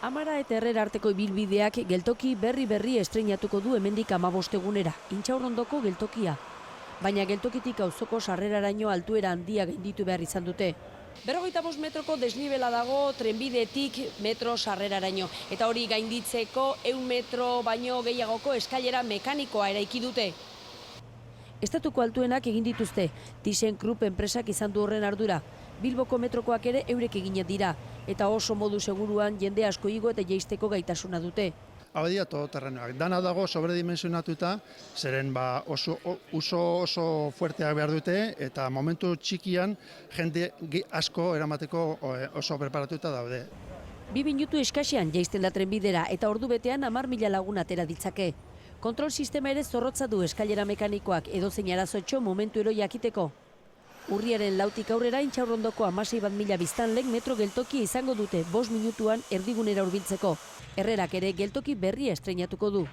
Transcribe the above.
Amara eta Herrera arteko ibilbideak geltoki berri estreinatuko du hemendik 15 egunera, Intxaurrondoko geltokia. Baina geltokitik auzoko sarreraraino altuera handia gainditu behar izan dute. 45 metroko desnibela dago trenbidetik metro sarreraraino. Eta hori gainditzeko 100 metro baino gehiagoko eskailera mekanikoa eraiki dute. Estatuko altuenak egin dituzte, ThyssenKrupp enpresak izan du horren ardura. Bilboko metrokoak ere eurek eginak dira, eta oso modu seguruan jende asko igo eta jeisteko gaitasuna dute. Hau dira todoterrenoak. Dana dago sobredimensionatuta, zeren oso fuerteak behar dute, eta momentu txikian jende asko eramateko oso preparatuta daude. 2 minutu eskasean jaisten da trenbidera eta ordu betean 10.000 lagun atera ditzake. Kontrol sistema ere zorrotza du eskailera mekanikoak edozein arazotxo momentu ero jakiteko. Urriaren 4tik aurrera Intxaurrondoko 16.000 biztanlek metro geltokia izango dute 5 minutuan erdigunera hurbiltzeko. Herrerak ere geltoki berria estreinatuko du.